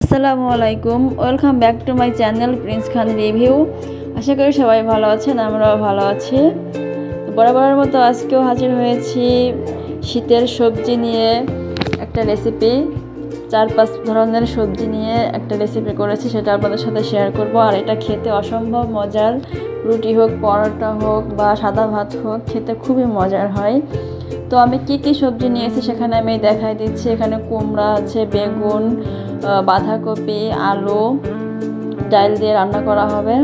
আসসালামু আলাইকুম, welcome back to my channel prince Khan review. আশা করি সবাই ভালো আছেন, আমরাও ভালো আছি। বরাবরের মতো আজকেও হাজির হয়েছি শীতের সবজি নিয়ে একটা রেসিপি। 4-5 ধরনের সবজি নিয়ে একটা রেসিপি করেছি, সেটা আপনাদের সাথে শেয়ার করব। আর এটা খেতে অসম্ভব মজার, রুটি হোক, পরোটা হোক বা সাদা ভাত হোক, খেতে খুবই মজার হয়। তো আমি কি সবজি নিয়েছি সেখানে আমি দেখাই দিচ্ছি। এখানে কুমড়া আছে, বেগুন, বাঁধাকপি, আলু, ডাল দিয়ে রান্না করা হবে।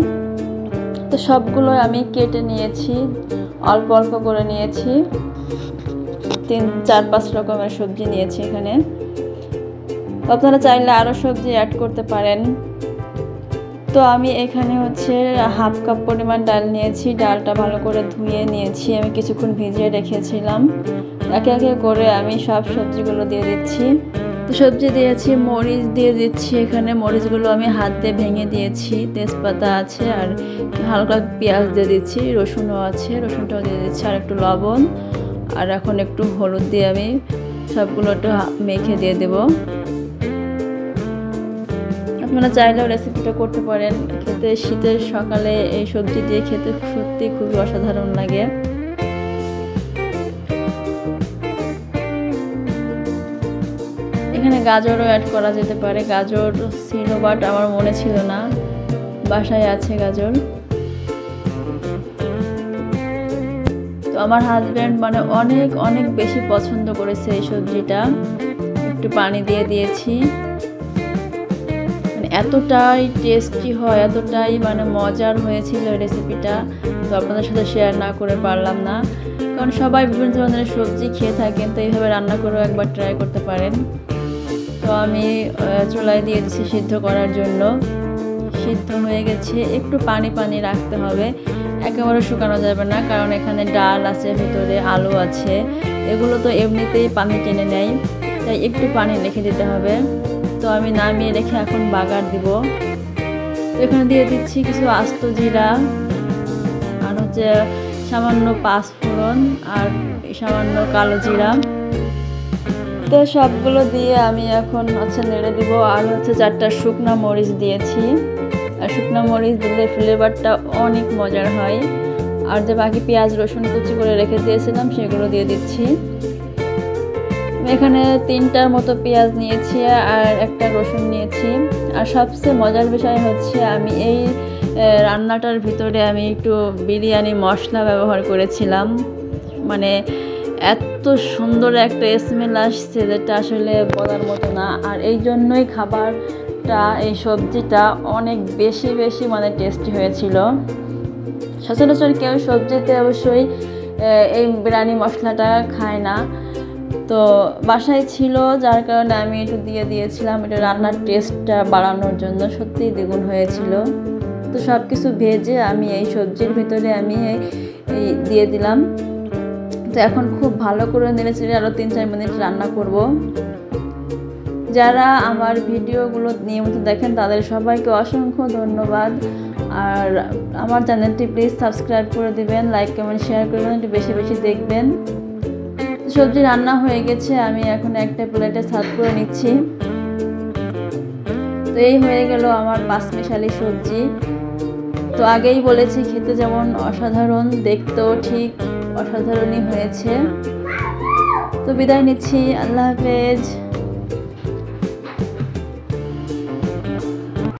তো সবগুলো আমি কেটে নিয়েছি, অল্প অল্প করে নিয়েছি। 3-4-5 রকমের সবজি নিয়েছি এখানে। আপনারা চাইলে আরও সবজি অ্যাড করতে পারেন। তো আমি এখানে হাফ কাপ পরিমাণ ডাল নিয়েছি। ডালটা ভালো করে ধুয়ে নিয়েছি, আমি কিছুক্ষণ ভিজিয়ে রেখেছিলাম। একে একে করে আমি সব সবজিগুলো দিয়ে দিচ্ছি। তো সবজি দিয়েছি, মরিচ দিয়ে দিচ্ছি। এখানে মরিচগুলো আমি হাত দিয়ে ভেঙে দিয়েছি। তেজপাতা আছে আর হালকা পেঁয়াজ দিয়ে দিচ্ছি, রসুনও আছে, রসুনটাও দিয়ে দিচ্ছি, আর একটু লবণ। আর এখন একটু হলুদ দিয়ে আমি সবগুলো একটু মেখে দিয়ে দেবো। আপনারা চাইলেও রেসিপিটা করতে পারেন। খেতে শীতের সকালে এই সবজি দিয়ে খেতে সত্যি খুবই অসাধারণ লাগে। এখানে গাজরও অ্যাড করা যেতে পারে। গাজর ছিল বাট আমার মনে ছিল না, বাসায় আছে গাজর। তো আমার হাজব্যান্ড অনেক অনেক বেশি পছন্দ করেছে এই সবজিটা। একটু পানি দিয়ে দিয়েছি। এতটাই টেস্টি হয়, এতটাই মজার হয়েছিল রেসিপিটা। তো আপনাদের সাথে শেয়ার না করে পারলাম না, কারণ সবাই বিভিন্ন ধরনের সবজি খেয়ে থাকেন। তো এইভাবে রান্না করেও একবার ট্রাই করতে পারেন। তো আমি চুলায় দিয়ে দিচ্ছি সিদ্ধ করার জন্য। সিদ্ধ হয়ে গেছে, একটু পানি পানি রাখতে হবে, একেবারে শুকানো যাবে না, কারণ এখানে ডাল আছে, ভিতরে আলু আছে, এগুলো তো এমনিতেই পানি টেনে নেয়, তাই একটু পানি রেখে দিতে হবে। তো আমি নামিয়ে রেখে এখন বাগার দিব। তো এখানে দিয়ে দিচ্ছি কিছু আস্ত জিরা, আর সামান্য 5 ফোড়ন, আর সামান্য কালো জিরা। তো সবগুলো দিয়ে আমি এখন নেড়ে দিব। আর 4টা শুকনা মরিচ দিয়েছি। আর শুকনা মরিচ দিলে ফ্লেভারটা অনেক মজার হয়। আর যে বাকি পেঁয়াজ রসুন কুচি করে রেখে দিয়েছিলাম সেগুলো দিয়ে দিচ্ছি। এখানে 3টার মতো পেঁয়াজ নিয়েছি আর একটা রসুন নিয়েছি। আর সবচেয়ে মজার বিষয় আমি এই রান্নাটার ভিতরে আমি একটু বিরিয়ানি মশলা ব্যবহার করেছিলাম। এত সুন্দর একটা স্মেল আসছে যেটা আসলে বলার মতো না। আর এই জন্যই খাবারটা, এই সবজিটা অনেক বেশি টেস্টি হয়েছিল। সচরাচর কেউ সবজিতে অবশ্যই এই বিরিয়ানি মশলাটা খায় না। তো বাসায় ছিল, যার কারণে আমি একটু দিয়ে দিয়েছিলাম, এটা রান্নার টেস্টটা বাড়ানোর জন্য। সত্যিই দ্বিগুণ হয়েছিল। তো সব কিছু ভেজে আমি এই সবজির ভিতরে আমি এই দিয়ে দিলাম। তো এখন খুব ভালো করে নেড়েচেড়ে আরও 3-4 মিনিট রান্না করব। যারা আমার ভিডিওগুলো নিয়মিত দেখেন তাদের সবাইকে অসংখ্য ধন্যবাদ। আর আমার চ্যানেলটি প্লিজ সাবস্ক্রাইব করে দিবেন, লাইক কমেন্ট শেয়ার করবেন, একটু বেশি বেশি দেখবেন। সবজি রান্না হয়ে গেছে, আমি এখন একটা প্লেটে সার্ভ করে নিচ্ছি। তো এই হয়ে গেল আমার 5 মিশালি সবজি। তো আগেই বলেছি খেতে যেমন অসাধারণ, দেখতেও ঠিক অসাধারণই হয়েছে। তো বিদায় নিচ্ছি, আল্লাহ হাফেজ।